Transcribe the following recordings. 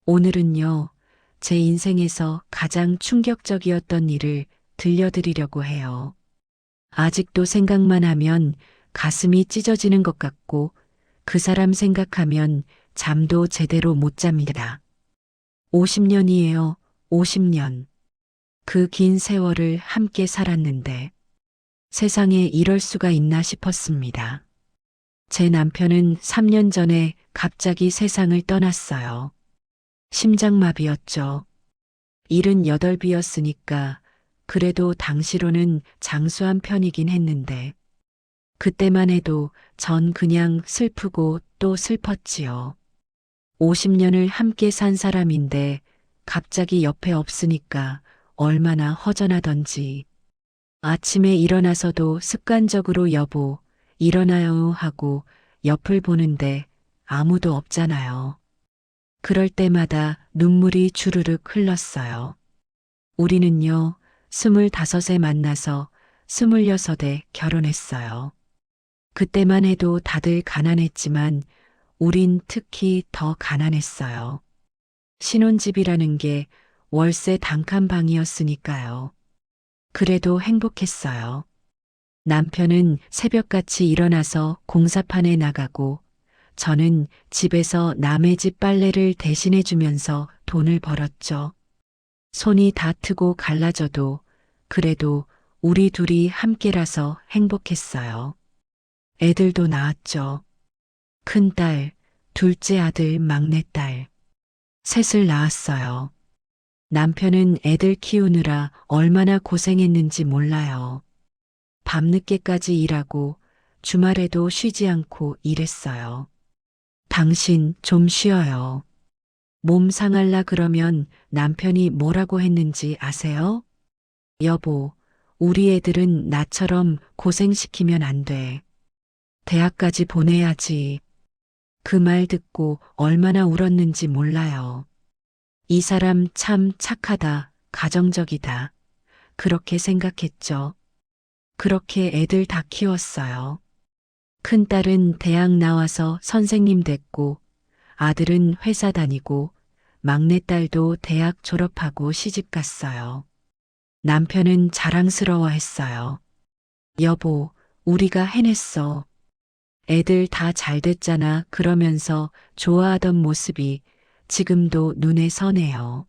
오늘은요, 제 인생에서 가장 충격적이었던 일을 들려드리려고 해요. 아직도 생각만 하면 가슴이 찢어지는 것 같고 그 사람 생각하면 잠도 제대로 못 잡니다. 50년이에요, 50년. 그 긴 세월을 함께 살았는데 세상에 이럴 수가 있나 싶었습니다. 제 남편은 3년 전에 갑자기 세상을 떠났어요. 심장마비였죠. 78이었으니까 그래도 당시로는 장수한 편이긴 했는데 그때만 해도 전 그냥 슬프고 또 슬펐지요. 50년을 함께 산 사람인데 갑자기 옆에 없으니까 얼마나 허전하던지. 아침에 일어나서도 습관적으로 여보, 일어나요 하고 옆을 보는데 아무도 없잖아요. 그럴 때마다 눈물이 주르륵 흘렀어요. 우리는요, 25에 만나서 26에 결혼했어요. 그때만 해도 다들 가난했지만 우린 특히 더 가난했어요. 신혼집이라는 게 월세 단칸방이었으니까요. 그래도 행복했어요. 남편은 새벽같이 일어나서 공사판에 나가고 저는 집에서 남의 집 빨래를 대신해 주면서 돈을 벌었죠. 손이 다 트고 갈라져도 그래도 우리 둘이 함께라서 행복했어요. 애들도 낳았죠. 큰딸, 둘째 아들, 막내딸. 셋을 낳았어요. 남편은 애들 키우느라 얼마나 고생했는지 몰라요. 밤늦게까지 일하고 주말에도 쉬지 않고 일했어요. 당신 좀 쉬어요. 몸 상할라 그러면 남편이 뭐라고 했는지 아세요? 여보, 우리 애들은 나처럼 고생시키면 안 돼. 대학까지 보내야지. 그 말 듣고 얼마나 울었는지 몰라요. 이 사람 참 착하다, 가정적이다. 그렇게 생각했죠. 그렇게 애들 다 키웠어요. 큰딸은 대학 나와서 선생님 됐고, 아들은 회사 다니고, 막내딸도 대학 졸업하고 시집 갔어요. 남편은 자랑스러워 했어요. 여보, 우리가 해냈어. 애들 다 잘 됐잖아 그러면서 좋아하던 모습이 지금도 눈에 선해요.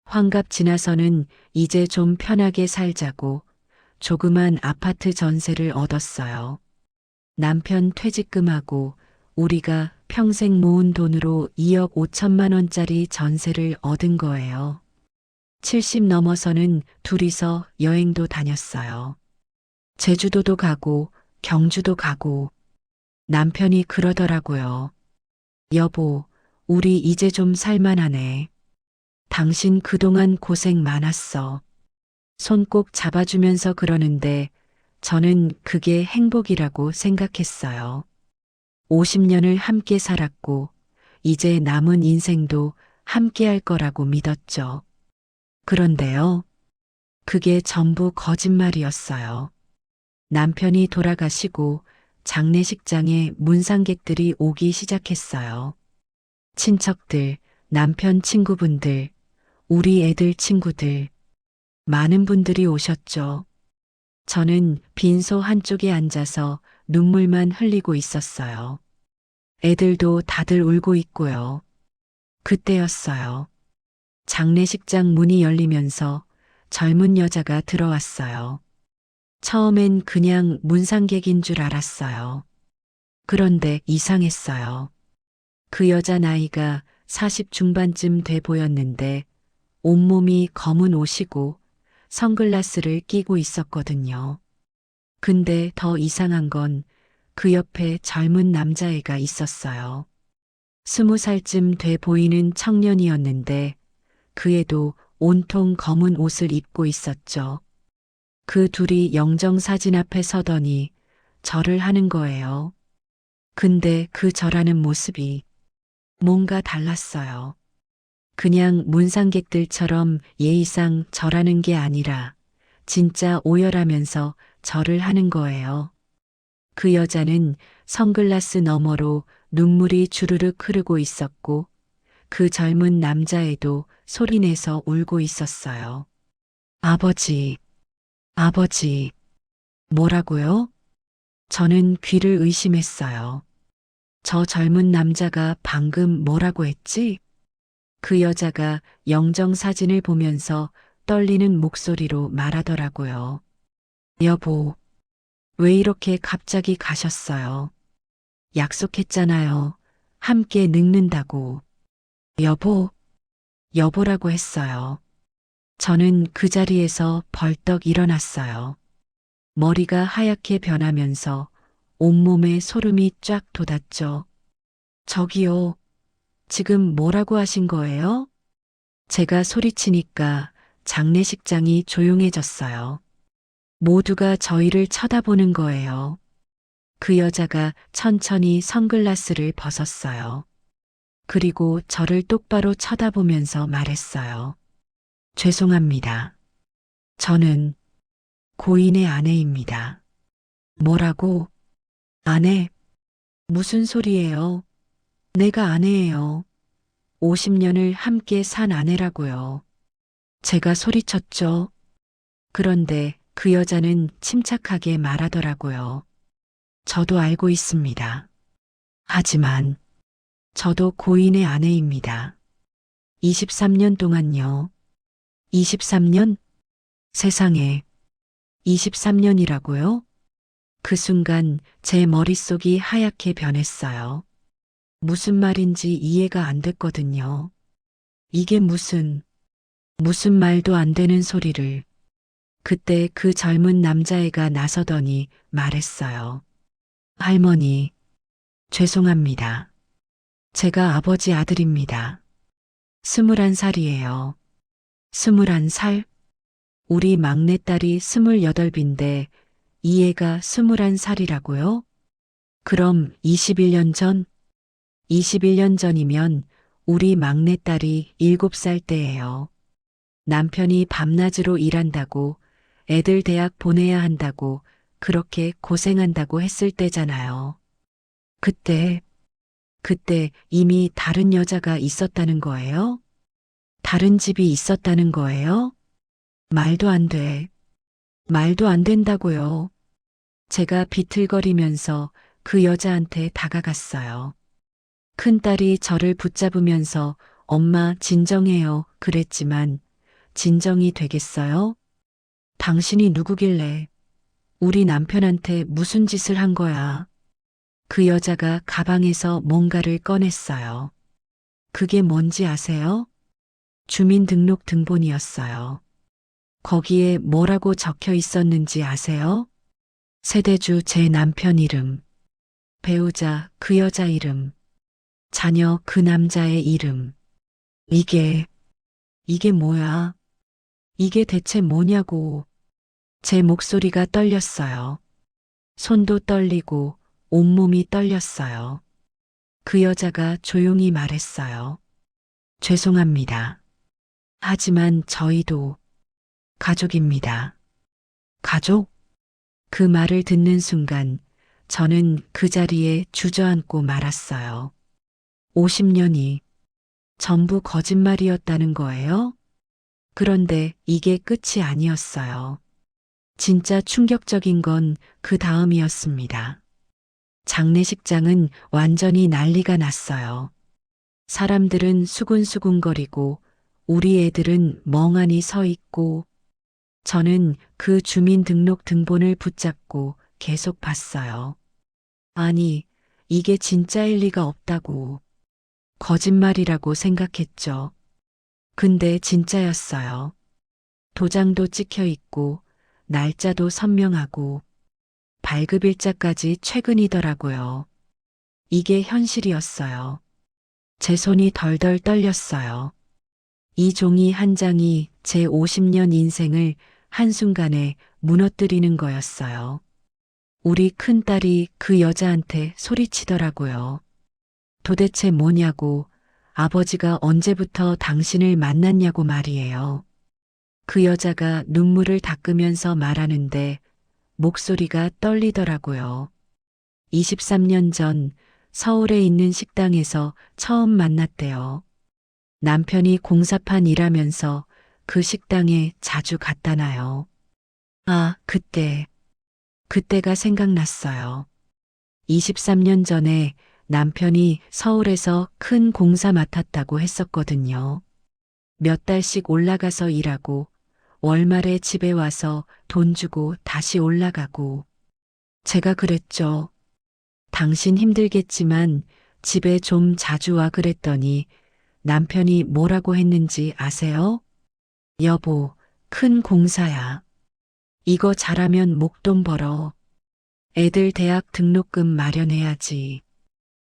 환갑 지나서는 이제 좀 편하게 살자고 조그만 아파트 전세를 얻었어요. 남편 퇴직금하고 우리가 평생 모은 돈으로 2억 5천만 원짜리 전세를 얻은 거예요. 70 넘어서는 둘이서 여행도 다녔어요. 제주도도 가고 경주도 가고 남편이 그러더라고요. 여보, 우리 이제 좀 살만하네. 당신 그동안 고생 많았어. 손 꼭 잡아주면서 그러는데 저는 그게 행복이라고 생각했어요. 50년을 함께 살았고 이제 남은 인생도 함께 할 거라고 믿었죠. 그런데요. 그게 전부 거짓말이었어요. 남편이 돌아가시고 장례식장에 문상객들이 오기 시작했어요. 친척들, 남편 친구분들, 우리 애들 친구들, 많은 분들이 오셨죠. 저는 빈소 한쪽에 앉아서 눈물만 흘리고 있었어요. 애들도 다들 울고 있고요. 그때였어요. 장례식장 문이 열리면서 젊은 여자가 들어왔어요. 처음엔 그냥 문상객인 줄 알았어요. 그런데 이상했어요. 그 여자 나이가 40 중반쯤 돼 보였는데 온몸이 검은 옷이고 선글라스를 끼고 있었거든요. 근데 더 이상한 건 그 옆에 젊은 남자애가 있었어요. 20살쯤 돼 보이는 청년이었는데 그 애도 온통 검은 옷을 입고 있었죠. 그 둘이 영정사진 앞에 서더니 절을 하는 거예요. 근데 그 절하는 모습이 뭔가 달랐어요. 그냥 문상객들처럼 예의상 절하는 게 아니라 진짜 오열하면서 절을 하는 거예요. 그 여자는 선글라스 너머로 눈물이 주르륵 흐르고 있었고 그 젊은 남자애도 소리내서 울고 있었어요. 아버지, 아버지, 뭐라고요? 저는 귀를 의심했어요. 저 젊은 남자가 방금 뭐라고 했지? 그 여자가 영정 사진을 보면서 떨리는 목소리로 말하더라고요. 여보, 왜 이렇게 갑자기 가셨어요? 약속했잖아요. 함께 늙는다고. 여보, 여보라고 했어요. 저는 그 자리에서 벌떡 일어났어요. 머리가 하얗게 변하면서 온몸에 소름이 쫙 돋았죠. 저기요, 지금 뭐라고 하신 거예요? 제가 소리치니까 장례식장이 조용해졌어요. 모두가 저희를 쳐다보는 거예요. 그 여자가 천천히 선글라스를 벗었어요. 그리고 저를 똑바로 쳐다보면서 말했어요. 죄송합니다. 저는 고인의 아내입니다. 뭐라고? 아내? 무슨 소리예요? 내가 아내예요. 50년을 함께 산 아내라고요. 제가 소리쳤죠. 그런데 그 여자는 침착하게 말하더라고요. 저도 알고 있습니다. 하지만 저도 고인의 아내입니다. 23년 동안요. 23년? 세상에 23년이라고요? 그 순간 제 머릿속이 하얗게 변했어요. 무슨 말인지 이해가 안 됐거든요. 이게 무슨 말도 안 되는 소리를. 그때 그 젊은 남자애가 나서더니 말했어요. 할머니, 죄송합니다. 제가 아버지 아들입니다. 21살이에요. 21살? 우리 막내딸이 28인데 이 애가 21살이라고요? 그럼 21년 전? 21년 전이면 우리 막내딸이 7살 때예요. 남편이 밤낮으로 일한다고 애들 대학 보내야 한다고 그렇게 고생한다고 했을 때잖아요. 그때 이미 다른 여자가 있었다는 거예요? 다른 집이 있었다는 거예요? 말도 안 돼. 말도 안 된다고요. 제가 비틀거리면서 그 여자한테 다가갔어요. 큰딸이 저를 붙잡으면서 엄마 진정해요 그랬지만 진정이 되겠어요? 당신이 누구길래 우리 남편한테 무슨 짓을 한 거야? 그 여자가 가방에서 뭔가를 꺼냈어요. 그게 뭔지 아세요? 주민등록 등본이었어요. 거기에 뭐라고 적혀 있었는지 아세요? 세대주 제 남편 이름, 배우자 그 여자 이름, 자녀 그 남자의 이름. 이게 뭐야? 이게 대체 뭐냐고. 제 목소리가 떨렸어요. 손도 떨리고 온몸이 떨렸어요. 그 여자가 조용히 말했어요. 죄송합니다. 하지만 저희도 가족입니다. 가족? 그 말을 듣는 순간 저는 그 자리에 주저앉고 말았어요. 50년이 전부 거짓말이었다는 거예요? 그런데 이게 끝이 아니었어요. 진짜 충격적인 건 그 다음이었습니다. 장례식장은 완전히 난리가 났어요. 사람들은 수군수군거리고 우리 애들은 멍하니 서 있고 저는 그 주민등록 등본을 붙잡고 계속 봤어요. 아니, 이게 진짜일 리가 없다고. 거짓말이라고 생각했죠. 근데 진짜였어요. 도장도 찍혀 있고, 날짜도 선명하고, 발급일자까지 최근이더라고요. 이게 현실이었어요. 제 손이 덜덜 떨렸어요. 이 종이 한 장이 제 50년 인생을 한순간에 무너뜨리는 거였어요. 우리 큰딸이 그 여자한테 소리치더라고요. 도대체 뭐냐고, 아버지가 언제부터 당신을 만났냐고 말이에요. 그 여자가 눈물을 닦으면서 말하는데 목소리가 떨리더라고요. 23년 전 서울에 있는 식당에서 처음 만났대요. 남편이 공사판 일하면서 그 식당에 자주 갔다나요. 아, 그때가 생각났어요. 23년 전에 남편이 서울에서 큰 공사 맡았다고 했었거든요. 몇 달씩 올라가서 일하고 월말에 집에 와서 돈 주고 다시 올라가고. 제가 그랬죠. 당신 힘들겠지만 집에 좀 자주 와 그랬더니 남편이 뭐라고 했는지 아세요? 여보, 큰 공사야. 이거 잘하면 목돈 벌어. 애들 대학 등록금 마련해야지.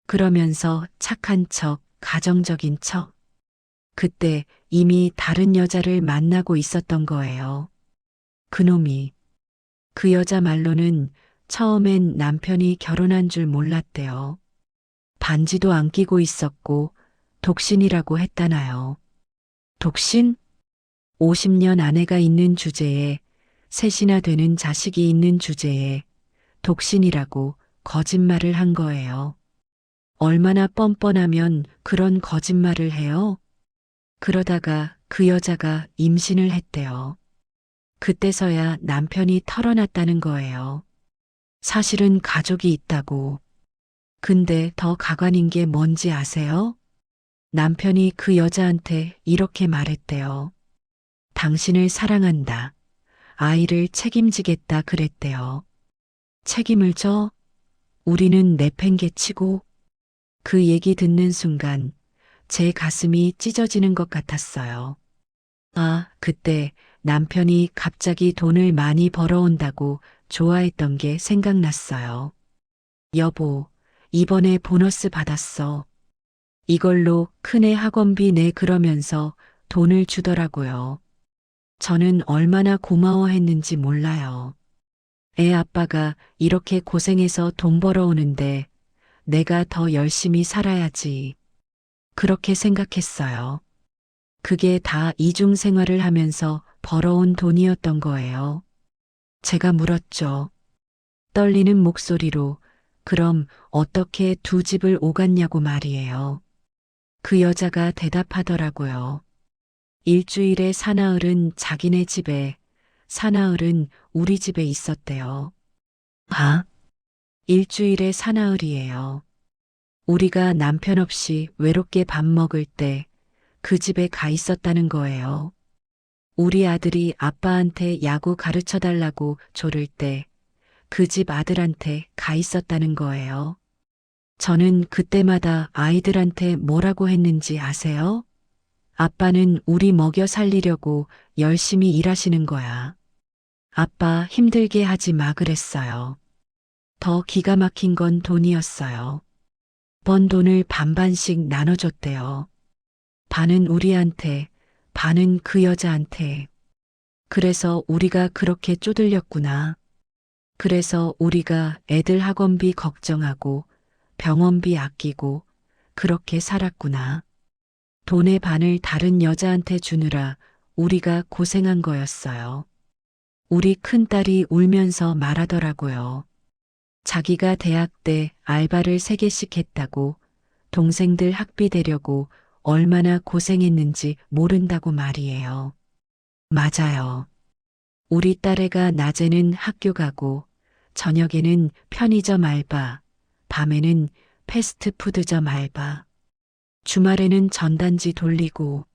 그러면서 착한 척, 가정적인 척. 그때 이미 다른 여자를 만나고 있었던 거예요. 그놈이. 그 여자 말로는 처음엔 남편이 결혼한 줄 몰랐대요. 반지도 안 끼고 있었고 독신이라고 했다나요. 독신? 50년 아내가 있는 주제에 셋이나 되는 자식이 있는 주제에 독신이라고 거짓말을 한 거예요. 얼마나 뻔뻔하면 그런 거짓말을 해요? 그러다가 그 여자가 임신을 했대요. 그때서야 남편이 털어놨다는 거예요. 사실은 가족이 있다고. 근데 더 가관인 게 뭔지 아세요? 남편이 그 여자한테 이렇게 말했대요. 당신을 사랑한다. 아이를 책임지겠다 그랬대요. 책임을 져? 우리는 내팽개치고. 그 얘기 듣는 순간 제 가슴이 찢어지는 것 같았어요. 아, 그때 남편이 갑자기 돈을 많이 벌어온다고 좋아했던 게 생각났어요. 여보, 이번에 보너스 받았어. 이걸로 큰애 학원비 내 그러면서 돈을 주더라고요. 저는 얼마나 고마워했는지 몰라요. 애 아빠가 이렇게 고생해서 돈 벌어오는데 내가 더 열심히 살아야지. 그렇게 생각했어요. 그게 다 이중 생활을 하면서 벌어온 돈이었던 거예요. 제가 물었죠. 떨리는 목소리로 그럼 어떻게 두 집을 오갔냐고 말이에요. 그 여자가 대답하더라고요. 일주일에 사나흘은 자기네 집에, 사나흘은 우리 집에 있었대요. 아? 일주일에 사나흘이에요. 우리가 남편 없이 외롭게 밥 먹을 때 그 집에 가 있었다는 거예요. 우리 아들이 아빠한테 야구 가르쳐 달라고 조를 때 그 집 아들한테 가 있었다는 거예요. 저는 그때마다 아이들한테 뭐라고 했는지 아세요? 아빠는 우리 먹여 살리려고 열심히 일하시는 거야. 아빠 힘들게 하지 마 그랬어요. 더 기가 막힌 건 돈이었어요. 번 돈을 반반씩 나눠줬대요. 반은 우리한테, 반은 그 여자한테. 그래서 우리가 그렇게 쪼들렸구나. 그래서 우리가 애들 학원비 걱정하고 병원비 아끼고 그렇게 살았구나. 돈의 반을 다른 여자한테 주느라 우리가 고생한 거였어요. 우리 큰딸이 울면서 말하더라고요. 자기가 대학 때 알바를 3개씩 했다고 동생들 학비 대려고 얼마나 고생했는지 모른다고 말이에요. 맞아요. 우리 딸애가 낮에는 학교 가고 저녁에는 편의점 알바, 밤에는 패스트푸드점 알바, 주말에는 전단지 돌리고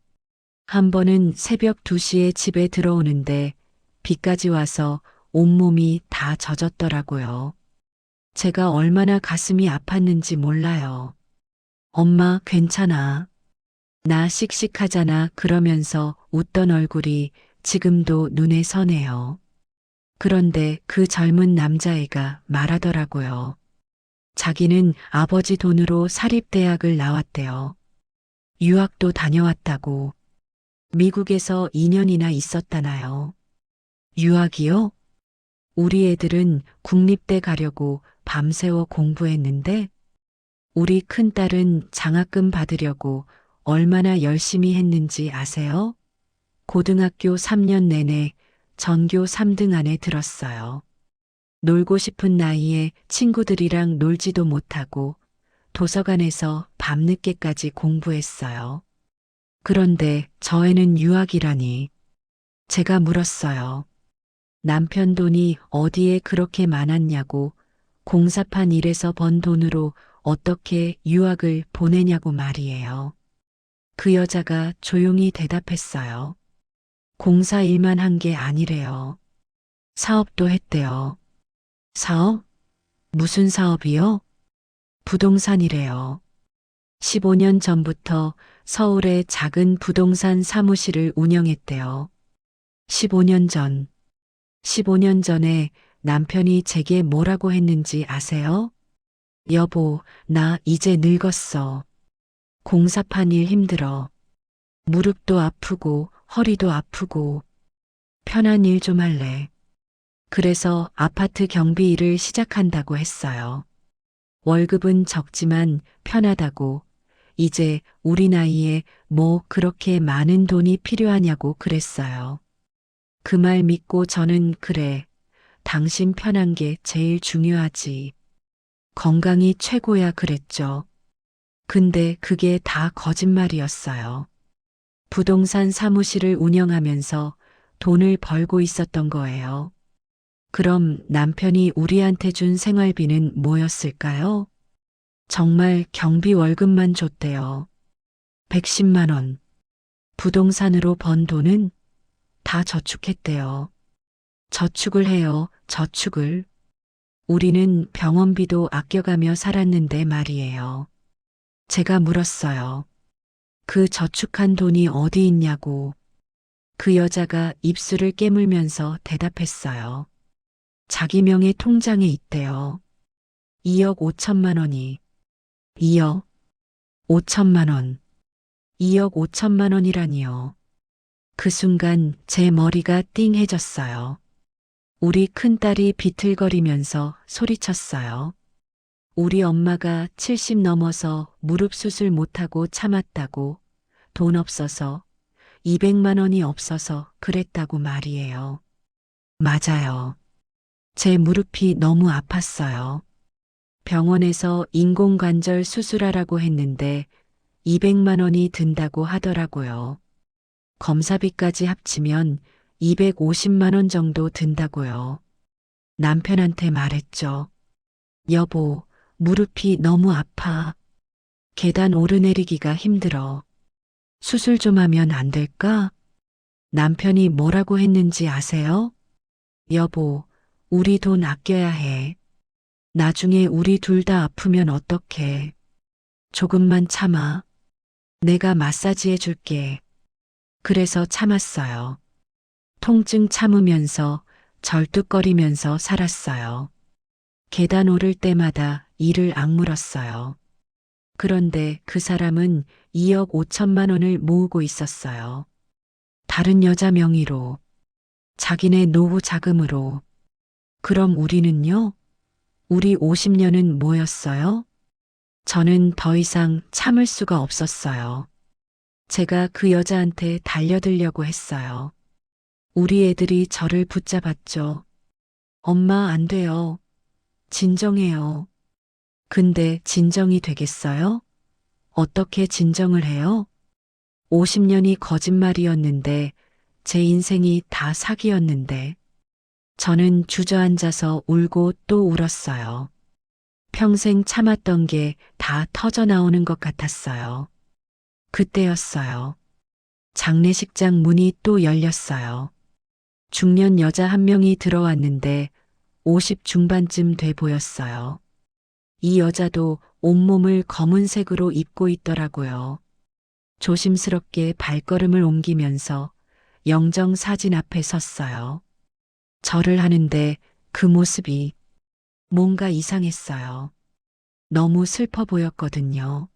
한 번은 새벽 2시에 집에 들어오는데 비까지 와서 온몸이 다 젖었더라고요. 제가 얼마나 가슴이 아팠는지 몰라요. 엄마 괜찮아. 나 씩씩하잖아 그러면서 웃던 얼굴이 지금도 눈에 선해요. 그런데 그 젊은 남자애가 말하더라고요. 자기는 아버지 돈으로 사립대학을 나왔대요. 유학도 다녀왔다고. 미국에서 2년이나 있었다나요. 유학이요? 우리 애들은 국립대 가려고 밤새워 공부했는데 우리 큰딸은 장학금 받으려고 얼마나 열심히 했는지 아세요? 고등학교 3년 내내 전교 3등 안에 들었어요. 놀고 싶은 나이에 친구들이랑 놀지도 못하고 도서관에서 밤늦게까지 공부했어요. 그런데 저에는 유학이라니. 제가 물었어요. 남편 돈이 어디에 그렇게 많았냐고, 공사판 일에서 번 돈으로 어떻게 유학을 보내냐고 말이에요. 그 여자가 조용히 대답했어요. 공사 일만 한 게 아니래요. 사업도 했대요. 사업? 무슨 사업이요? 부동산이래요. 15년 전부터 서울에 작은 부동산 사무실을 운영했대요. 15년 전. 15년 전에 남편이 제게 뭐라고 했는지 아세요? 여보, 나 이제 늙었어. 공사판 일 힘들어. 무릎도 아프고 허리도 아프고 편한 일 좀 할래. 그래서 아파트 경비 일을 시작한다고 했어요. 월급은 적지만 편하다고. 이제 우리 나이에 뭐 그렇게 많은 돈이 필요하냐고 그랬어요. 그 말 믿고 저는 그래. 당신 편한 게 제일 중요하지. 건강이 최고야 그랬죠. 근데 그게 다 거짓말이었어요. 부동산 사무실을 운영하면서 돈을 벌고 있었던 거예요. 그럼 남편이 우리한테 준 생활비는 뭐였을까요? 정말 경비 월급만 줬대요. 110만 원. 부동산으로 번 돈은 다 저축했대요. 저축을 해요, 저축을. 우리는 병원비도 아껴가며 살았는데 말이에요. 제가 물었어요. 그 저축한 돈이 어디 있냐고. 그 여자가 입술을 깨물면서 대답했어요. 자기 명의 통장에 있대요. 2억 5천만 원이. 2억 5천만 원. 2억 5천만 원이라니요. 그 순간 제 머리가 띵해졌어요. 우리 큰딸이 비틀거리면서 소리쳤어요. 우리 엄마가 70 넘어서 무릎 수술 못하고 참았다고. 돈 없어서 200만 원이 없어서 그랬다고 말이에요. 맞아요. 제 무릎이 너무 아팠어요. 병원에서 인공관절 수술하라고 했는데 200만 원이 든다고 하더라고요. 검사비까지 합치면 250만 원 정도 든다고요. 남편한테 말했죠. 여보, 무릎이 너무 아파. 계단 오르내리기가 힘들어. 수술 좀 하면 안 될까? 남편이 뭐라고 했는지 아세요? 여보, 우리 돈 아껴야 해. 나중에 우리 둘 다 아프면 어떡해. 조금만 참아. 내가 마사지 해줄게. 그래서 참았어요. 통증 참으면서 절뚝거리면서 살았어요. 계단 오를 때마다 이를 악물었어요. 그런데 그 사람은 2억 5천만 원을 모으고 있었어요. 다른 여자 명의로, 자기네 노후 자금으로. 그럼 우리는요? 우리 50년은 뭐였어요? 저는 더 이상 참을 수가 없었어요. 제가 그 여자한테 달려들려고 했어요. 우리 애들이 저를 붙잡았죠. 엄마 안 돼요. 진정해요. 근데 진정이 되겠어요? 어떻게 진정을 해요? 50년이 거짓말이었는데 제 인생이 다 사기였는데 저는 주저앉아서 울고 또 울었어요. 평생 참았던 게 다 터져 나오는 것 같았어요. 그때였어요. 장례식장 문이 또 열렸어요. 중년 여자 한 명이 들어왔는데 50 중반쯤 돼 보였어요. 이 여자도 온몸을 검은색으로 입고 있더라고요. 조심스럽게 발걸음을 옮기면서 영정 사진 앞에 섰어요. 절을 하는데 그 모습이 뭔가 이상했어요. 너무 슬퍼 보였거든요.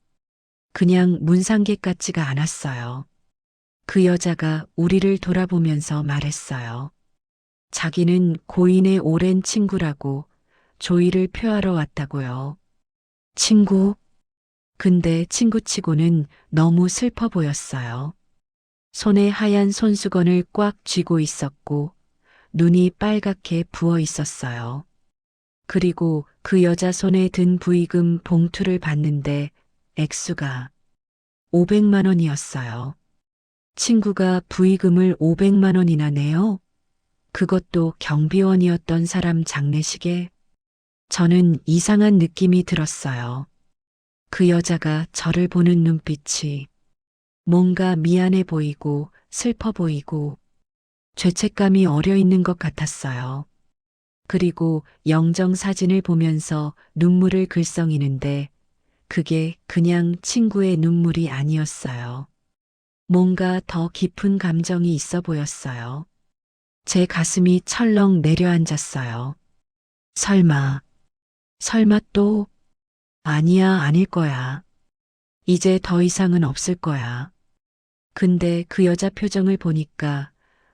그냥 문상객 같지가 않았어요. 그 여자가 우리를 돌아보면서 말했어요. 자기는 고인의 오랜 친구라고 조의를 표하러 왔다고요. 친구? 근데 친구치고는 너무 슬퍼 보였어요. 손에 하얀 손수건을 꽉 쥐고 있었고 눈이 빨갛게 부어 있었어요. 그리고 그 여자 손에 든 부의금 봉투를 봤는데 액수가 500만 원이었어요. 친구가 부의금을 500만 원이나 내요. 그것도 경비원이었던 사람 장례식에. 저는 이상한 느낌이 들었어요. 그 여자가 저를 보는 눈빛이 뭔가 미안해 보이고 슬퍼 보이고 죄책감이 어려 있는 것 같았어요. 그리고 영정 사진을 보면서 눈물을 글썽이는데 그게 그냥 친구의 눈물이 아니었어요. 뭔가 더 깊은 감정이 있어 보였어요. 제 가슴이 철렁 내려앉았어요. 설마, 설마 또, 아니야, 아닐 거야. 이제 더 이상은 없을 거야. 근데 그 여자 표정을 보니까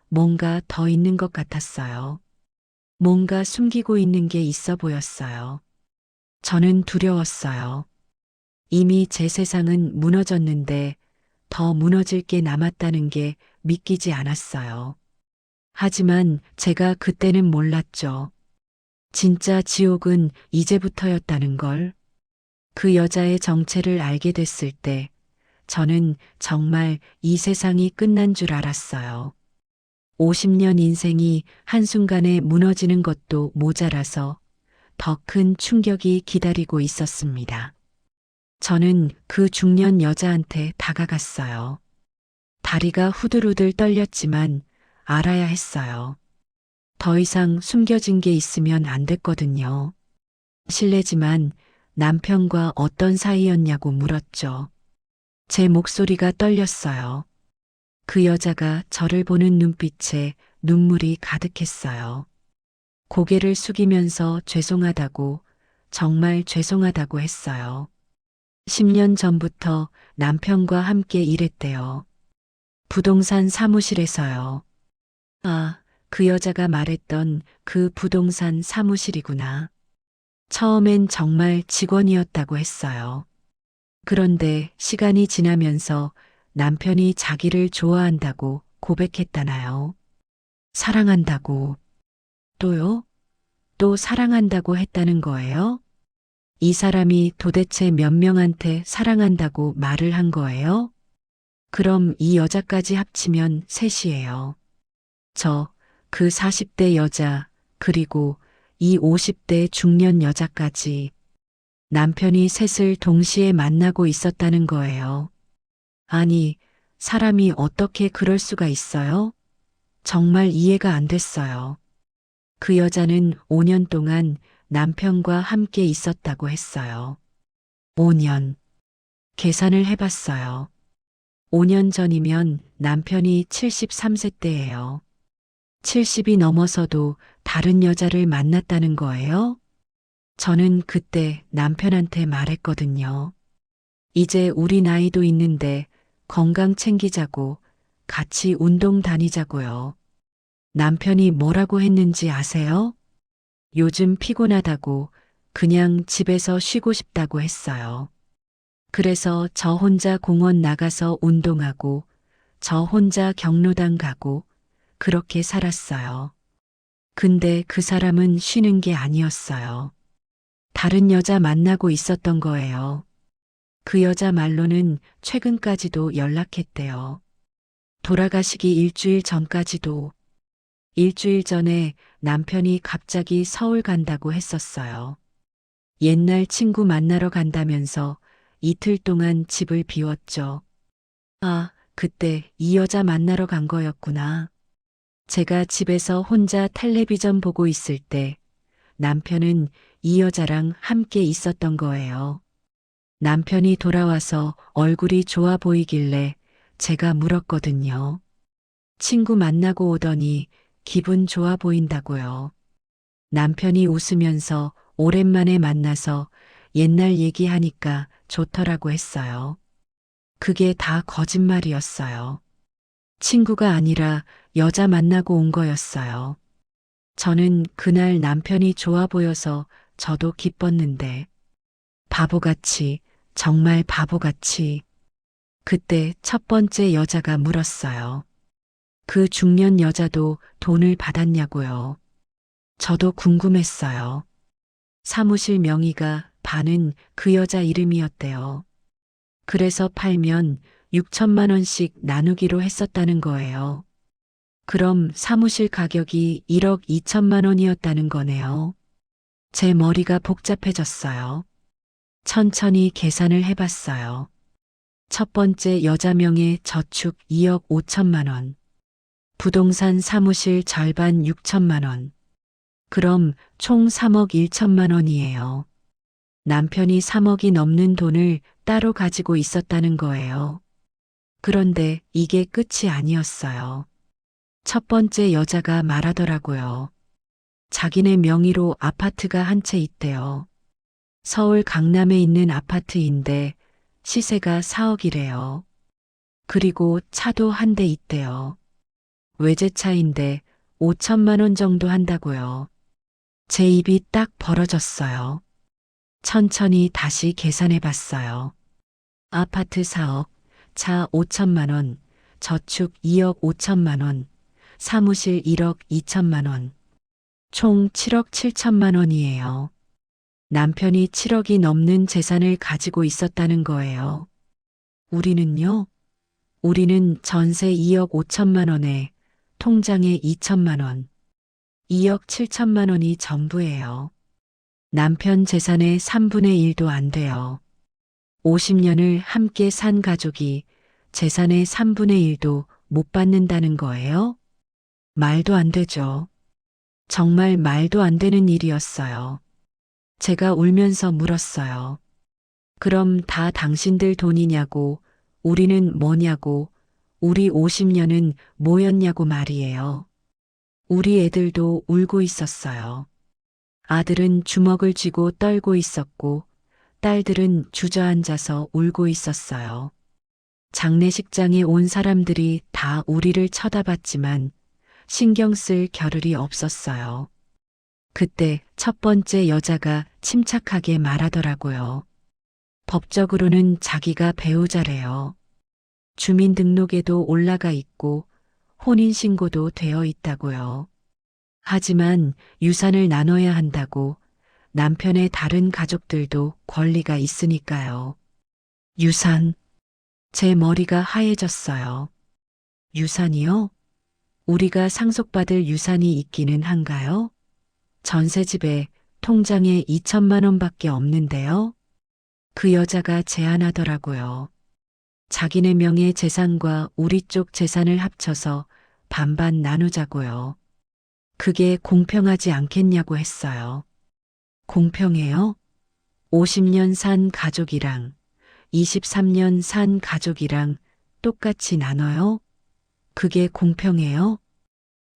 뭔가 더 있는 것 같았어요. 뭔가 숨기고 있는 게 있어 보였어요. 저는 두려웠어요. 이미 제 세상은 무너졌는데 더 무너질 게 남았다는 게 믿기지 않았어요. 하지만 제가 그때는 몰랐죠. 진짜 지옥은 이제부터였다는 걸. 그 여자의 정체를 알게 됐을 때 저는 정말 이 세상이 끝난 줄 알았어요. 50년 인생이 한순간에 무너지는 것도 모자라서 더 큰 충격이 기다리고 있었습니다. 저는 그 중년 여자한테 다가갔어요. 다리가 후들후들 떨렸지만 알아야 했어요. 더 이상 숨겨진 게 있으면 안 됐거든요. 실례지만 남편과 어떤 사이였냐고 물었죠. 제 목소리가 떨렸어요. 그 여자가 저를 보는 눈빛에 눈물이 가득했어요. 고개를 숙이면서 죄송하다고, 정말 죄송하다고 했어요. 10년 전부터 남편과 함께 일했대요. 부동산 사무실에서요. 아, 그 여자가 말했던 그 부동산 사무실이구나. 처음엔 정말 직원이었다고 했어요. 그런데 시간이 지나면서 남편이 자기를 좋아한다고 고백했다나요? 사랑한다고. 또요? 또 사랑한다고 했다는 거예요? 이 사람이 도대체 몇 명한테 사랑한다고 말을 한 거예요? 그럼 이 여자까지 합치면 셋이에요. 저, 그 40대 여자, 그리고 이 50대 중년 여자까지 남편이 셋을 동시에 만나고 있었다는 거예요. 아니, 사람이 어떻게 그럴 수가 있어요? 정말 이해가 안 됐어요. 그 여자는 5년 동안 남편과 함께 있었다고 했어요. 5년. 계산을 해봤어요. 5년 전이면 남편이 73세 때예요. 70이 넘어서도 다른 여자를 만났다는 거예요? 저는 그때 남편한테 말했거든요. 이제 우리 나이도 있는데 건강 챙기자고 같이 운동 다니자고요. 남편이 뭐라고 했는지 아세요? 요즘 피곤하다고 그냥 집에서 쉬고 싶다고 했어요. 그래서 저 혼자 공원 나가서 운동하고 저 혼자 경로당 가고 그렇게 살았어요. 근데 그 사람은 쉬는 게 아니었어요. 다른 여자 만나고 있었던 거예요. 그 여자 말로는 최근까지도 연락했대요. 돌아가시기 일주일 전까지도. 일주일 전에 남편이 갑자기 서울 간다고 했었어요. 옛날 친구 만나러 간다면서 이틀 동안 집을 비웠죠. 아, 그때 이 여자 만나러 간 거였구나. 제가 집에서 혼자 텔레비전 보고 있을 때 남편은 이 여자랑 함께 있었던 거예요. 남편이 돌아와서 얼굴이 좋아 보이길래 제가 물었거든요. 친구 만나고 오더니 기분 좋아 보인다고요. 남편이 웃으면서 오랜만에 만나서 옛날 얘기하니까 좋더라고 했어요. 그게 다 거짓말이었어요. 친구가 아니라 여자 만나고 온 거였어요. 저는 그날 남편이 좋아 보여서 저도 기뻤는데 바보같이, 정말 바보같이 그때 첫 번째 여자가 물었어요. 그 중년 여자도 돈을 받았냐고요. 저도 궁금했어요. 사무실 명의가 반은 그 여자 이름이었대요. 그래서 팔면 6천만 원씩 나누기로 했었다는 거예요. 그럼 사무실 가격이 1억 2천만 원이었다는 거네요. 제 머리가 복잡해졌어요. 천천히 계산을 해봤어요. 첫 번째 여자 명의 저축 2억 5천만 원. 부동산 사무실 절반 6천만 원. 그럼 총 3억 1천만 원이에요. 남편이 3억이 넘는 돈을 따로 가지고 있었다는 거예요. 그런데 이게 끝이 아니었어요. 첫 번째 여자가 말하더라고요. 자기네 명의로 아파트가 한 채 있대요. 서울 강남에 있는 아파트인데 시세가 4억이래요. 그리고 차도 한 대 있대요. 외제차인데 5천만 원 정도 한다고요. 제 입이 딱 벌어졌어요. 천천히 다시 계산해 봤어요. 아파트 4억, 차 5천만 원, 저축 2억 5천만 원, 사무실 1억 2천만 원. 총 7억 7천만 원이에요. 남편이 7억이 넘는 재산을 가지고 있었다는 거예요. 우리는요? 우리는 전세 2억 5천만 원에 통장에 2천만 원, 2억 7천만 원이 전부예요. 남편 재산의 3분의 1도 안 돼요. 50년을 함께 산 가족이 재산의 3분의 1도 못 받는다는 거예요? 말도 안 되죠. 정말 말도 안 되는 일이었어요. 제가 울면서 물었어요. 그럼 다 당신들 돈이냐고, 우리는 뭐냐고, 우리 50년은 뭐였냐고 말이에요. 우리 애들도 울고 있었어요. 아들은 주먹을 쥐고 떨고 있었고, 딸들은 주저앉아서 울고 있었어요. 장례식장에 온 사람들이 다 우리를 쳐다봤지만 신경 쓸 겨를이 없었어요. 그때 첫 번째 여자가 침착하게 말하더라고요. 법적으로는 자기가 배우자래요. 주민등록에도 올라가 있고 혼인신고도 되어 있다고요. 하지만 유산을 나눠야 한다고 남편의 다른 가족들도 권리가 있으니까요. 유산. 제 머리가 하얘졌어요. 유산이요? 우리가 상속받을 유산이 있기는 한가요? 전세집에 통장에 2천만 원밖에 없는데요. 그 여자가 제안하더라고요. 자기네 명의 재산과 우리 쪽 재산을 합쳐서 반반 나누자고요. 그게 공평하지 않겠냐고 했어요. 공평해요? 50년 산 가족이랑 23년 산 가족이랑 똑같이 나눠요? 그게 공평해요?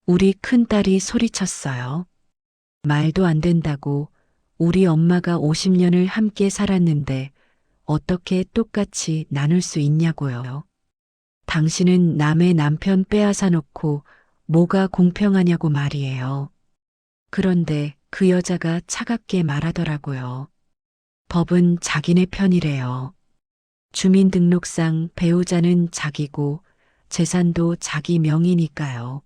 우리 큰딸이 소리쳤어요. 말도 안 된다고. 우리 엄마가 50년을 함께 살았는데 어떻게 똑같이 나눌 수 있냐고요. 당신은 남의 남편 빼앗아 놓고 뭐가 공평하냐고 말이에요. 그런데 그 여자가 차갑게 말하더라고요. 법은 자기네 편이래요. 주민등록상 배우자는 자기고 재산도 자기 명의니까요.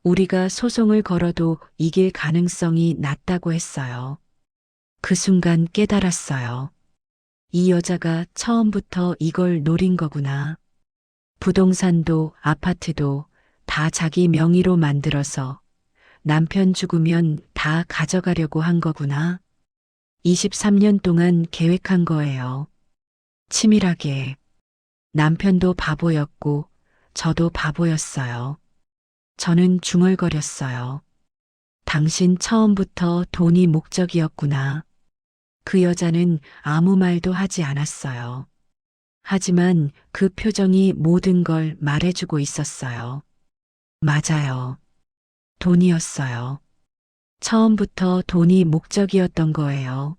우리가 소송을 걸어도 이길 가능성이 낮다고 했어요. 그 순간 깨달았어요. 이 여자가 처음부터 이걸 노린 거구나. 부동산도 아파트도 다 자기 명의로 만들어서 남편 죽으면 다 가져가려고 한 거구나. 23년 동안 계획한 거예요. 치밀하게. 남편도 바보였고 저도 바보였어요. 저는 중얼거렸어요. 당신 처음부터 돈이 목적이었구나. 그 여자는 아무 말도 하지 않았어요. 하지만 그 표정이 모든 걸 말해주고 있었어요. 맞아요. 돈이었어요. 처음부터 돈이 목적이었던 거예요.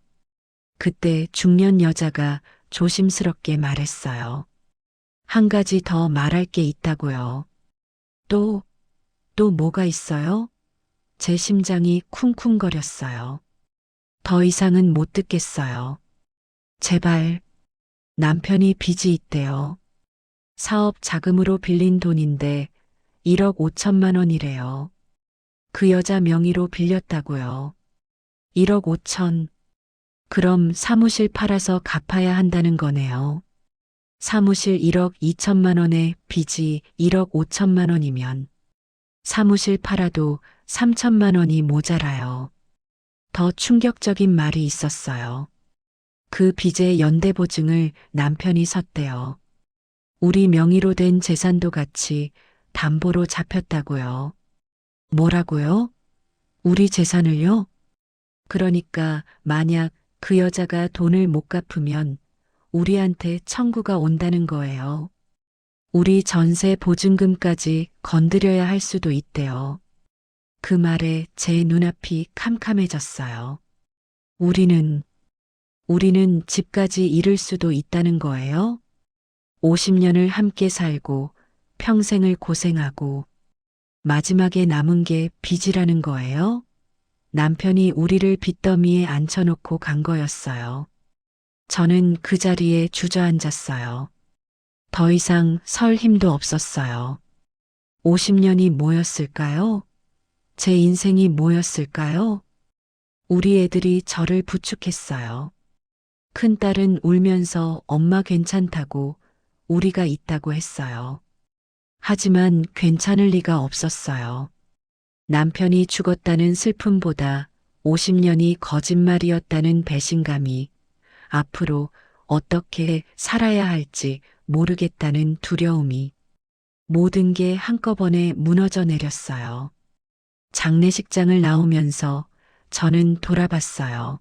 그때 중년 여자가 조심스럽게 말했어요. 한 가지 더 말할 게 있다고요. 또 뭐가 있어요? 제 심장이 쿵쿵거렸어요. 더 이상은 못 듣겠어요. 제발. 남편이 빚이 있대요. 사업 자금으로 빌린 돈인데 1억 5천만 원이래요. 그 여자 명의로 빌렸다고요. 1억 5천. 그럼 사무실 팔아서 갚아야 한다는 거네요. 사무실 1억 2천만 원에 빚이 1억 5천만 원이면 사무실 팔아도 3천만 원이 모자라요. 더 충격적인 말이 있었어요. 그 빚의 연대보증을 남편이 섰대요. 우리 명의로 된 재산도 같이 담보로 잡혔다고요. 뭐라고요? 우리 재산을요? 그러니까 만약 그 여자가 돈을 못 갚으면 우리한테 청구가 온다는 거예요. 우리 전세 보증금까지 건드려야 할 수도 있대요. 그 말에 제 눈앞이 캄캄해졌어요. 우리는 집까지 잃을 수도 있다는 거예요? 50년을 함께 살고 평생을 고생하고 마지막에 남은 게 빚이라는 거예요? 남편이 우리를 빚더미에 앉혀놓고 간 거였어요. 저는 그 자리에 주저앉았어요. 더 이상 설 힘도 없었어요. 50년이 뭐였을까요? 제 인생이 뭐였을까요? 우리 애들이 저를 부축했어요. 큰딸은 울면서 엄마 괜찮다고 우리가 있다고 했어요. 하지만 괜찮을 리가 없었어요. 남편이 죽었다는 슬픔보다 50년이 거짓말이었다는 배신감이 앞으로 어떻게 살아야 할지 모르겠다는 두려움이 모든 게 한꺼번에 무너져 내렸어요. 장례식장을 나오면서 저는 돌아봤어요.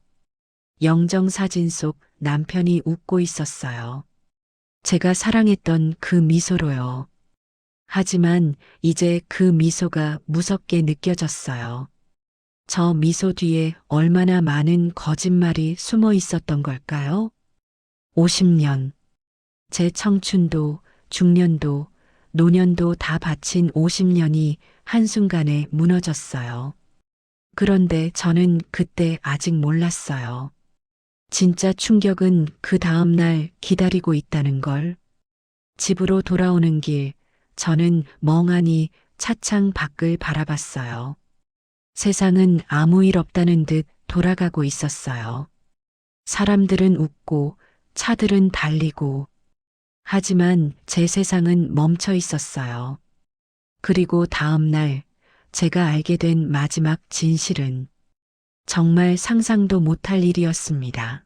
영정사진 속 남편이 웃고 있었어요. 제가 사랑했던 그 미소로요. 하지만 이제 그 미소가 무섭게 느껴졌어요. 저 미소 뒤에 얼마나 많은 거짓말이 숨어 있었던 걸까요? 50년. 제 청춘도, 중년도, 노년도 다 바친 50년이 한순간에 무너졌어요. 그런데 저는 그때 아직 몰랐어요. 진짜 충격은 그 다음 날 기다리고 있다는 걸. 집으로 돌아오는 길, 저는 멍하니 차창 밖을 바라봤어요. 세상은 아무 일 없다는 듯 돌아가고 있었어요. 사람들은 웃고 차들은 달리고 하지만 제 세상은 멈춰 있었어요. 그리고 다음 날 제가 알게 된 마지막 진실은 정말 상상도 못할 일이었습니다.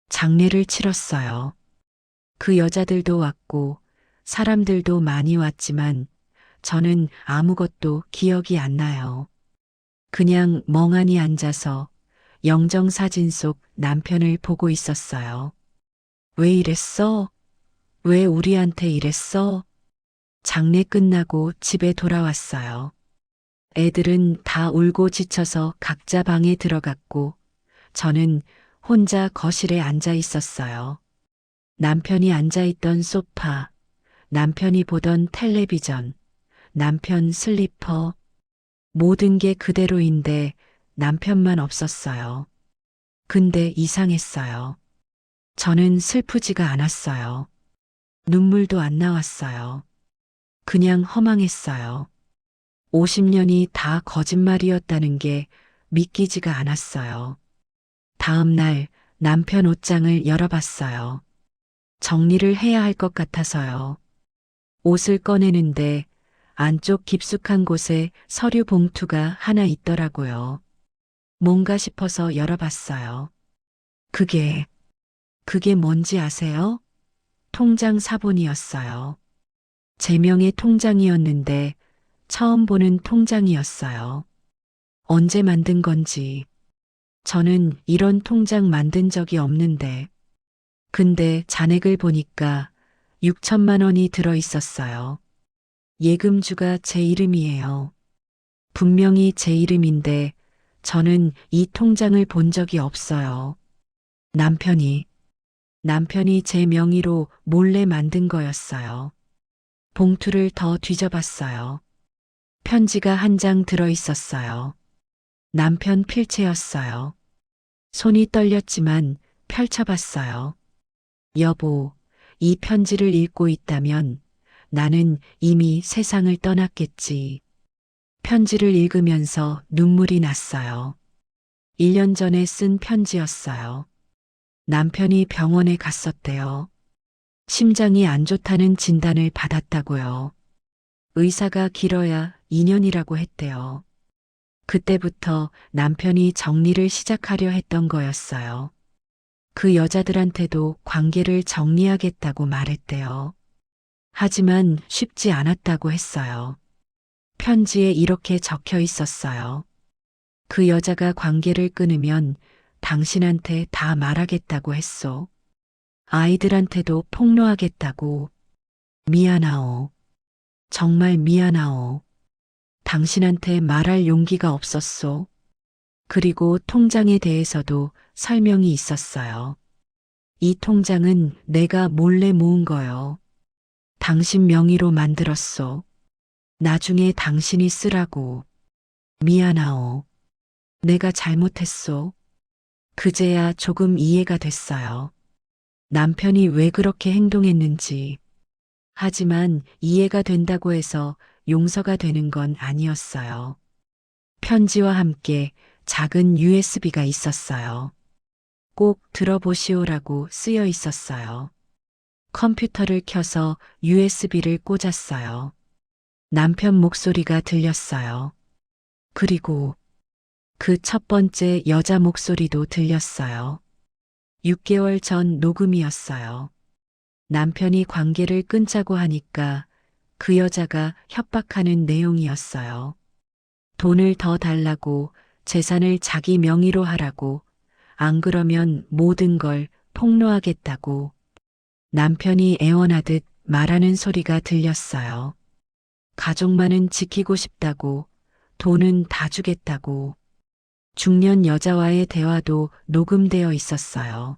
장례를 치렀어요. 그 여자들도 왔고 사람들도 많이 왔지만 저는 아무것도 기억이 안 나요. 그냥 멍하니 앉아서 영정사진 속 남편을 보고 있었어요. 왜 이랬어? 왜 우리한테 이랬어? 장례 끝나고 집에 돌아왔어요. 애들은 다 울고 지쳐서 각자 방에 들어갔고 저는 혼자 거실에 앉아 있었어요. 남편이 앉아있던 소파, 남편이 보던 텔레비전, 남편 슬리퍼, 모든 게 그대로인데 남편만 없었어요. 근데 이상했어요. 저는 슬프지가 않았어요. 눈물도 안 나왔어요. 그냥 허망했어요. 50년이 다 거짓말이었다는 게 믿기지가 않았어요. 다음 날 남편 옷장을 열어봤어요. 정리를 해야 할 것 같아서요. 옷을 꺼내는데 안쪽 깊숙한 곳에 서류 봉투가 하나 있더라고요. 뭔가 싶어서 열어봤어요. 그게 뭔지 아세요? 통장 사본이었어요. 제 명의 통장이었는데 처음 보는 통장이었어요. 언제 만든 건지. 저는 이런 통장 만든 적이 없는데. 근데 잔액을 보니까 6천만 원이 들어 있었어요. 예금주가 제 이름이에요. 분명히 제 이름인데 저는 이 통장을 본 적이 없어요. 남편이 제 명의로 몰래 만든 거였어요. 봉투를 더 뒤져봤어요. 편지가 한 장 들어 있었어요. 남편 필체였어요. 손이 떨렸지만 펼쳐봤어요. 여보, 이 편지를 읽고 있다면 나는 이미 세상을 떠났겠지. 편지를 읽으면서 눈물이 났어요. 1년 전에 쓴 편지였어요. 남편이 병원에 갔었대요. 심장이 안 좋다는 진단을 받았다고요. 의사가 길어야 2년이라고 했대요. 그때부터 남편이 정리를 시작하려 했던 거였어요. 그 여자들한테도 관계를 정리하겠다고 말했대요. 하지만 쉽지 않았다고 했어요. 편지에 이렇게 적혀 있었어요. 그 여자가 관계를 끊으면 당신한테 다 말하겠다고 했소. 아이들한테도 폭로하겠다고. 미안하오. 정말 미안하오. 당신한테 말할 용기가 없었소. 그리고 통장에 대해서도 설명이 있었어요. 이 통장은 내가 몰래 모은 거요. 당신 명의로 만들었소. 나중에 당신이 쓰라고. 미안하오. 내가 잘못했소. 그제야 조금 이해가 됐어요. 남편이 왜 그렇게 행동했는지. 하지만 이해가 된다고 해서 용서가 되는 건 아니었어요. 편지와 함께 작은 USB가 있었어요. 꼭 들어보시오라고 쓰여 있었어요. 컴퓨터를 켜서 USB를 꽂았어요. 남편 목소리가 들렸어요. 그리고 그 첫 번째 여자 목소리도 들렸어요. 6개월 전 녹음이었어요. 남편이 관계를 끊자고 하니까 그 여자가 협박하는 내용이었어요. 돈을 더 달라고, 재산을 자기 명의로 하라고, 안 그러면 모든 걸 폭로하겠다고. 남편이 애원하듯 말하는 소리가 들렸어요. 가족만은 지키고 싶다고, 돈은 다 주겠다고. 중년 여자와의 대화도 녹음되어 있었어요.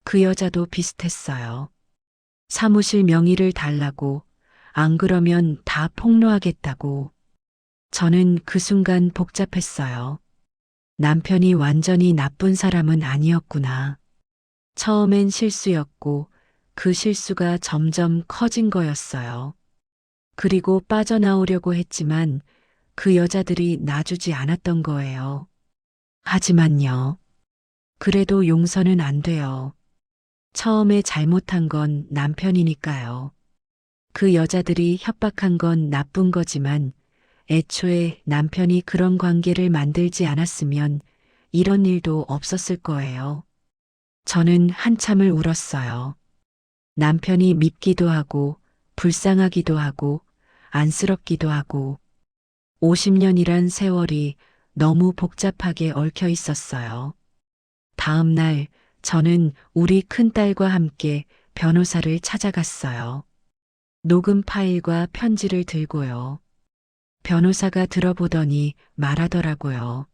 그 여자도 비슷했어요. 사무실 명의를 달라고, 안 그러면 다 폭로하겠다고. 저는 그 순간 복잡했어요. 남편이 완전히 나쁜 사람은 아니었구나. 처음엔 실수였고, 그 실수가 점점 커진 거였어요. 그리고 빠져나오려고 했지만 그 여자들이 놔주지 않았던 거예요. 하지만요. 그래도 용서는 안 돼요. 처음에 잘못한 건 남편이니까요. 그 여자들이 협박한 건 나쁜 거지만 애초에 남편이 그런 관계를 만들지 않았으면 이런 일도 없었을 거예요. 저는 한참을 울었어요. 남편이 밉기도 하고 불쌍하기도 하고 안쓰럽기도 하고 50년이란 세월이 너무 복잡하게 얽혀 있었어요. 다음 날 저는 우리 큰딸과 함께 변호사를 찾아갔어요. 녹음 파일과 편지를 들고요. 변호사가 들어보더니 말하더라고요.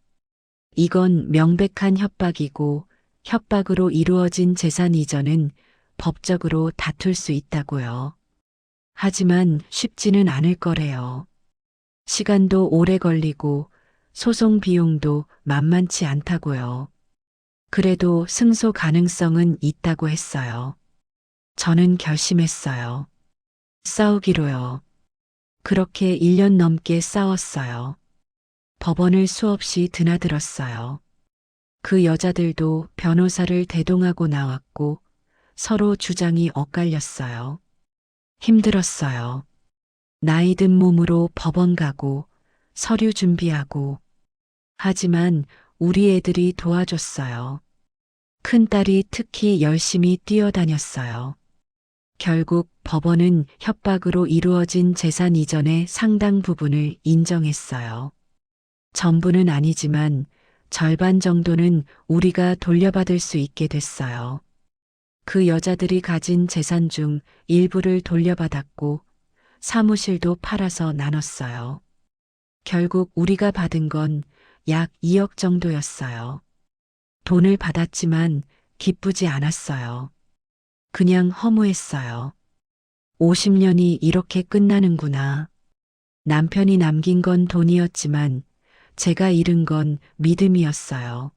이건 명백한 협박이고 협박으로 이루어진 재산 이전은 법적으로 다툴 수 있다고요. 하지만 쉽지는 않을 거래요. 시간도 오래 걸리고 소송 비용도 만만치 않다고요. 그래도 승소 가능성은 있다고 했어요. 저는 결심했어요. 싸우기로요. 그렇게 1년 넘게 싸웠어요. 법원을 수없이 드나들었어요. 그 여자들도 변호사를 대동하고 나왔고 서로 주장이 엇갈렸어요. 힘들었어요. 나이 든 몸으로 법원 가고 서류 준비하고. 하지만 우리 애들이 도와줬어요. 큰딸이 특히 열심히 뛰어다녔어요. 결국 법원은 협박으로 이루어진 재산 이전의 상당 부분을 인정했어요. 전부는 아니지만 절반 정도는 우리가 돌려받을 수 있게 됐어요. 그 여자들이 가진 재산 중 일부를 돌려받았고 사무실도 팔아서 나눴어요. 결국 우리가 받은 건 약 2억 정도였어요. 돈을 받았지만 기쁘지 않았어요. 그냥 허무했어요. 50년이 이렇게 끝나는구나. 남편이 남긴 건 돈이었지만 제가 잃은 건 믿음이었어요.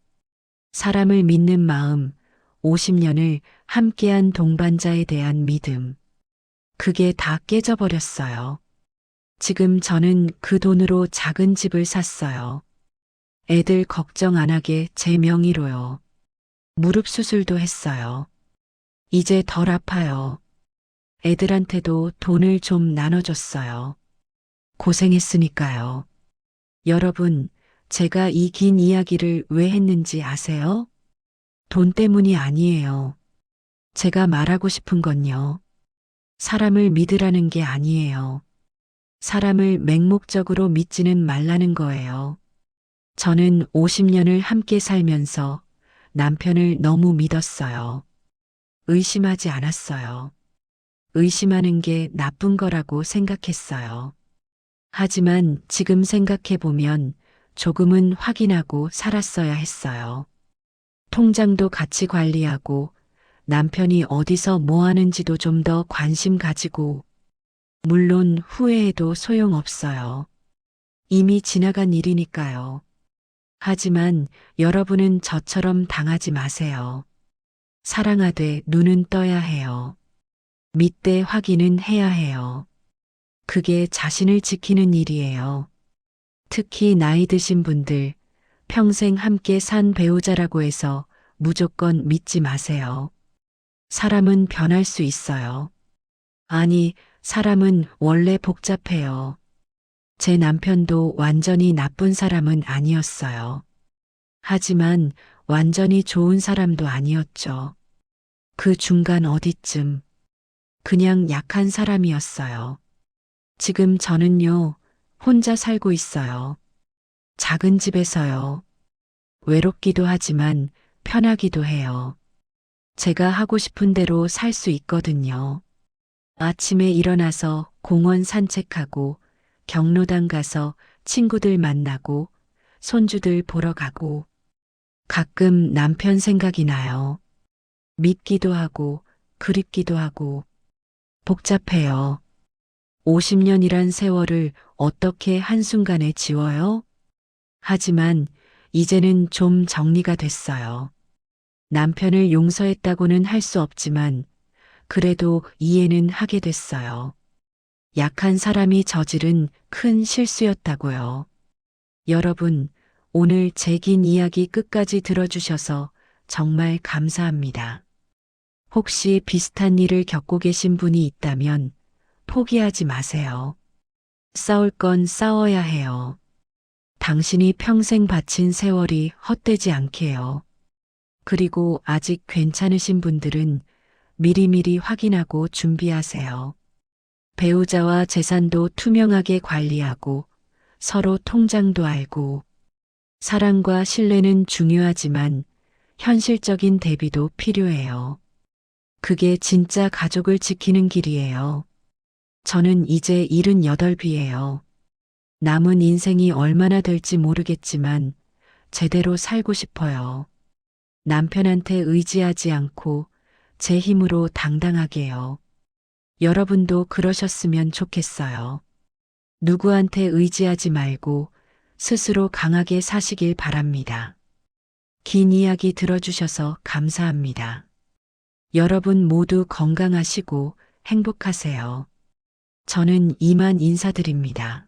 사람을 믿는 마음, 50년을 함께한 동반자에 대한 믿음. 그게 다 깨져버렸어요. 지금 저는 그 돈으로 작은 집을 샀어요. 애들 걱정 안 하게 제 명의로요. 무릎 수술도 했어요. 이제 덜 아파요. 애들한테도 돈을 좀 나눠줬어요. 고생했으니까요. 여러분, 제가 이 긴 이야기를 왜 했는지 아세요? 돈 때문이 아니에요. 제가 말하고 싶은 건요. 사람을 믿으라는 게 아니에요. 사람을 맹목적으로 믿지는 말라는 거예요. 저는 50년을 함께 살면서 남편을 너무 믿었어요. 의심하지 않았어요. 의심하는 게 나쁜 거라고 생각했어요. 하지만 지금 생각해보면 조금은 확인하고 살았어야 했어요. 통장도 같이 관리하고 남편이 어디서 뭐 하는지도 좀 더 관심 가지고, 물론 후회해도 소용없어요. 이미 지나간 일이니까요. 하지만 여러분은 저처럼 당하지 마세요. 사랑하되 눈은 떠야 해요. 믿되 확인은 해야 해요. 그게 자신을 지키는 일이에요. 특히 나이 드신 분들, 평생 함께 산 배우자라고 해서 무조건 믿지 마세요. 사람은 변할 수 있어요. 아니, 사람은 원래 복잡해요. 제 남편도 완전히 나쁜 사람은 아니었어요. 하지만 완전히 좋은 사람도 아니었죠. 그 중간 어디쯤, 그냥 약한 사람이었어요. 지금 저는요, 혼자 살고 있어요. 작은 집에서요. 외롭기도 하지만 편하기도 해요. 제가 하고 싶은 대로 살 수 있거든요. 아침에 일어나서 공원 산책하고 경로당 가서 친구들 만나고 손주들 보러 가고 가끔 남편 생각이 나요. 밉기도 하고 그립기도 하고 복잡해요. 50년이란 세월을 어떻게 한순간에 지워요? 하지만 이제는 좀 정리가 됐어요. 남편을 용서했다고는 할 수 없지만 그래도 이해는 하게 됐어요. 약한 사람이 저지른 큰 실수였다고요. 여러분, 오늘 제 긴 이야기 끝까지 들어주셔서 정말 감사합니다. 혹시 비슷한 일을 겪고 계신 분이 있다면 포기하지 마세요. 싸울 건 싸워야 해요. 당신이 평생 바친 세월이 헛되지 않게요. 그리고 아직 괜찮으신 분들은 미리미리 확인하고 준비하세요. 배우자와 재산도 투명하게 관리하고 서로 통장도 알고 사랑과 신뢰는 중요하지만 현실적인 대비도 필요해요. 그게 진짜 가족을 지키는 길이에요. 저는 이제 78이에요. 남은 인생이 얼마나 될지 모르겠지만 제대로 살고 싶어요. 남편한테 의지하지 않고 제 힘으로 당당하게요. 여러분도 그러셨으면 좋겠어요. 누구한테 의지하지 말고 스스로 강하게 사시길 바랍니다. 긴 이야기 들어주셔서 감사합니다. 여러분 모두 건강하시고 행복하세요. 저는 이만 인사드립니다.